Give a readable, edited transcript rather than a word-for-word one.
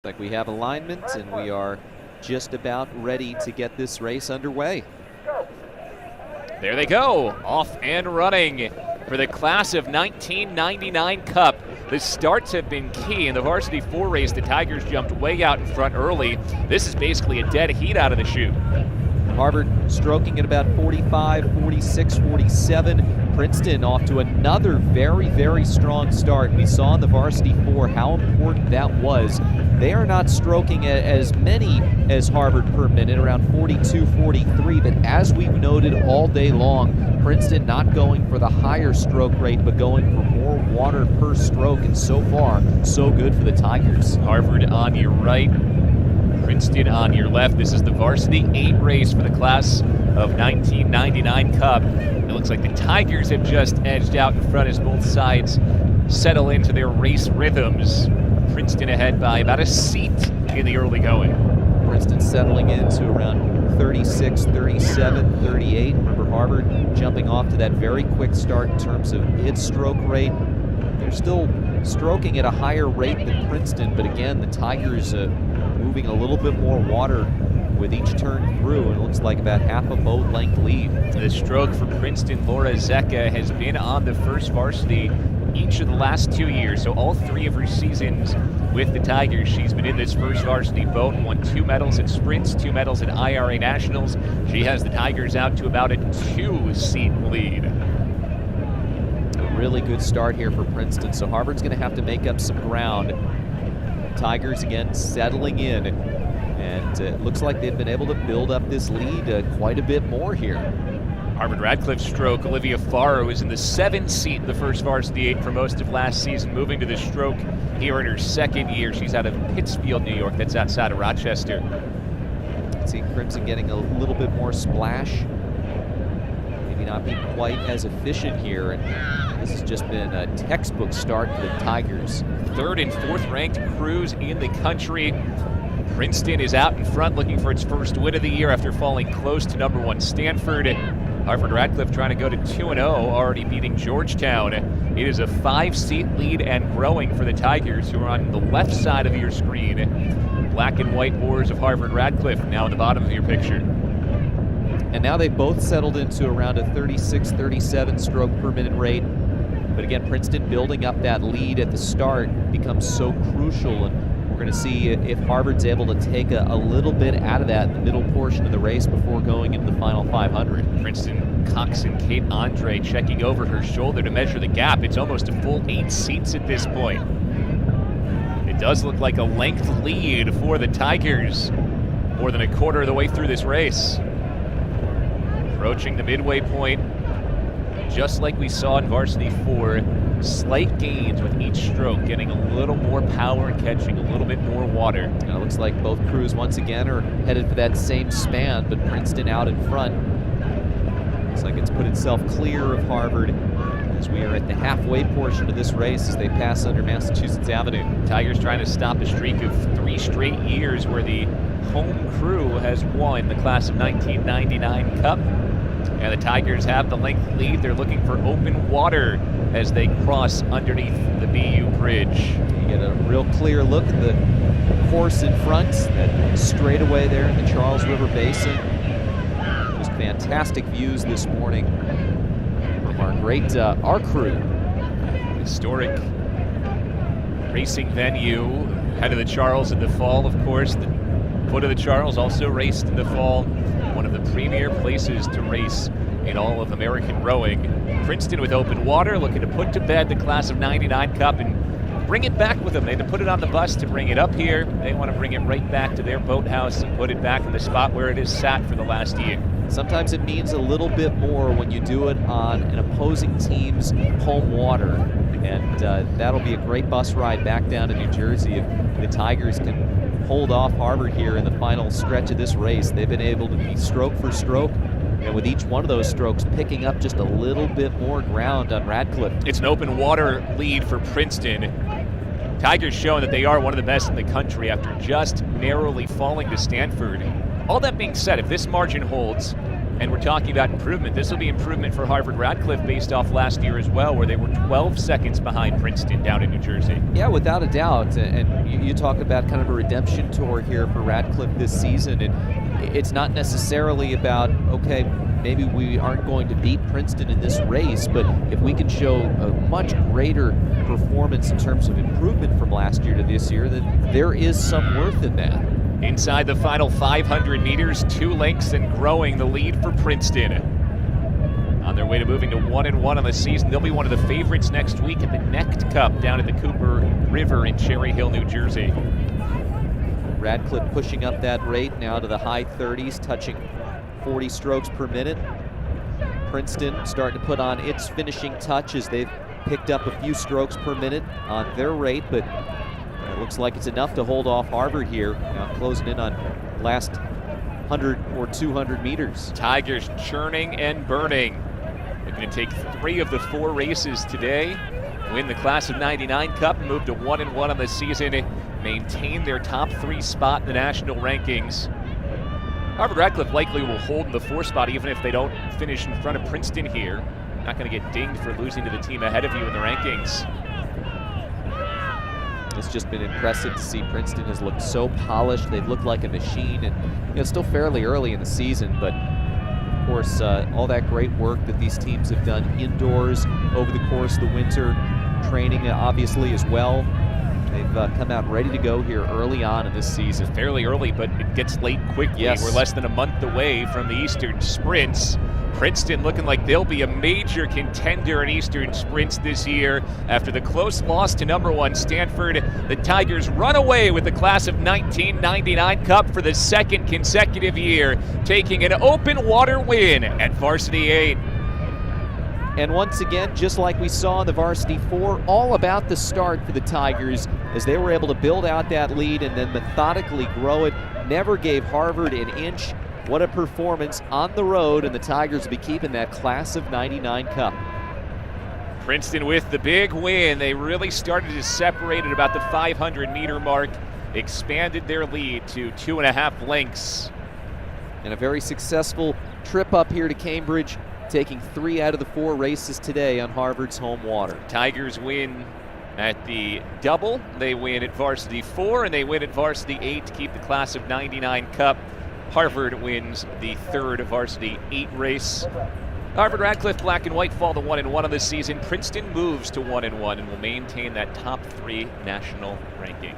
Like we have alignment and we are just about ready to get this race underway. There they go, off and running for the class of 1999 Cup. The starts have been key. In the Varsity 4 race, the Tigers jumped way out in front early. This is basically a dead heat out of the chute. Harvard stroking at about 45, 46, 47. Princeton off to another very, very strong start. We saw in the Varsity 4 how important that was. They are not stroking as many as Harvard per minute, around 42, 43, but as we've noted all day long, Princeton not going for the higher stroke rate, but going for more water per stroke, and so far, so good for the Tigers. Harvard on your right, Princeton on your left. This is the Varsity 8 race for the class of 1999 Cup. It looks like the Tigers have just edged out in front as both sides settle into their race rhythms. Princeton ahead by about a seat in the early going. Princeton settling into around 36, 37, 38. Remember Harvard jumping off to that very quick start in terms of its stroke rate. They're still stroking at a higher rate than Princeton, but again, the Tigers moving a little bit more water with each turn through, and it looks like about half a boat length lead. The stroke for Princeton, Laura Zecca, has been on the first varsity each of the last 2 years, so all 3 of her seasons with the Tigers, she's been in this first varsity boat and won 2 medals at sprints, 2 medals at IRA Nationals. She has the Tigers out to about a 2-seat lead. A really good start here for Princeton, so Harvard's going to have to make up some ground. Tigers again settling in, and it looks like they've been able to build up this lead quite a bit more here. Harvard Radcliffe stroke. Olivia Farrow was in the 7th seat in the first varsity 8 for most of last season, moving to the stroke here in her 2nd year. She's out of Pittsfield, New York. That's outside of Rochester. See Crimson getting a little bit more splash. Maybe not being quite as efficient here, and this has just been a textbook start for the Tigers. 3rd and 4th ranked crews in the country. Princeton is out in front looking for its first win of the year after falling close to number 1 Stanford. Harvard Radcliffe trying to go to 2-0, already beating Georgetown. It is a 5-seat lead and growing for the Tigers, who are on the left side of your screen. Black and white oars of Harvard Radcliffe now in the bottom of your picture. And now they've both settled into around a 36, 37 stroke per minute rate. But again, Princeton building up that lead at the start becomes so crucial, and we're going to see if Harvard's able to take a little bit out of that in the middle portion of the race before going into the final 500. Princeton coxswain Kate Andre checking over her shoulder to measure the gap. It's almost a full 8 seats at this point. It does look like a length lead for the Tigers, more than a quarter of the way through this race. Approaching the midway point, just like we saw in Varsity 4, slight gains with each stroke, getting a little more power and catching a little bit more water. And it looks like both crews once again are headed for that same span, but Princeton out in front. Looks like it's put itself clear of Harvard as we are at the halfway portion of this race as they pass under Massachusetts Avenue. Tigers trying to stop a streak of 3 straight years where the home crew has won the class of 1999 Cup. And the Tigers have the length lead. They're looking for open water as they cross underneath the BU Bridge. You get a real clear look at the course in front, that straightaway there in the Charles River Basin. Just fantastic views this morning from our great our crew. Historic racing venue, head of the Charles in the fall, of course. The foot of the Charles also raced in the fall. One of the premier places to race in all of American rowing. Princeton with open water, looking to put to bed the class of 99 Cup and bring it back with them. They had to put it on the bus to bring it up here. They want to bring it right back to their boathouse and put it back in the spot where it has sat for the last year. Sometimes it means a little bit more when you do it on an opposing team's home water. And that'll be a great bus ride back down to New Jersey if the Tigers can hold off Harvard here in the final stretch of this race. They've been able to be stroke for stroke, and with each one of those strokes picking up just a little bit more ground on Radcliffe. It's an open water lead for Princeton. Tigers showing that they are one of the best in the country after just narrowly falling to Stanford. All that being said, if this margin holds, And we're talking about improvement. This will be improvement for Harvard Radcliffe based off last year as well, where they were 12 seconds behind Princeton down in New Jersey. Yeah, without a doubt. And you talk about kind of a redemption tour here for Radcliffe this season. And it's not necessarily about, okay, maybe we aren't going to beat Princeton in this race, but if we can show a much greater performance in terms of improvement from last year to this year, then there is some worth in that. Inside the final 500 meters, 2 lengths and growing the lead for Princeton. On their way to moving to 1-1 on the season, they'll be one of the favorites next week at the Necht Cup down at the Cooper River in Cherry Hill, New Jersey. Radcliffe pushing up that rate now to the high 30s, touching 40 strokes per minute. Princeton starting to put on its finishing touch as they've picked up a few strokes per minute on their rate, but it looks like it's enough to hold off Harvard here, now closing in on last 100 or 200 meters. Tigers churning and burning. They're going to take 3 of the 4 races today, win the Class of '99 Cup, move to 1-1 on the season, maintain their top 3 spot in the national rankings. Harvard Radcliffe likely will hold in the 4 spot even if they don't finish in front of Princeton here. Not going to get dinged for losing to the team ahead of you in the rankings. It's just been impressive to see. Princeton has looked so polished. They've looked like a machine, and it's still fairly early in the season, but of course, all that great work that these teams have done indoors over the course of the winter, training obviously as well. They've come out ready to go here early on in this season. Fairly early, but it gets late quickly. Yes. We're less than a month away from the Eastern Sprints. Princeton looking like they'll be a major contender in Eastern Sprints this year. After the close loss to #1 Stanford, the Tigers run away with the Class of 1999 Cup for the 2nd consecutive year, taking an open water win at Varsity 8. And once again, just like we saw in the Varsity 4, all about the start for the Tigers as they were able to build out that lead and then methodically grow it. Never gave Harvard an inch. What a performance on the road, and the Tigers will be keeping that Class of '99 Cup. Princeton with the big win. They really started to separate at about the 500-meter mark, expanded their lead to 2.5 lengths. And a very successful trip up here to Cambridge, taking 3 out of the 4 races today on Harvard's home water. Tigers win at the double. They win at Varsity 4, and they win at Varsity 8 to keep the Class of '99 Cup. Harvard wins the 3rd Varsity 8 race. Harvard Radcliffe Black and White fall to 1-1 on this season. Princeton moves to 1-1 and will maintain that top 3 national ranking.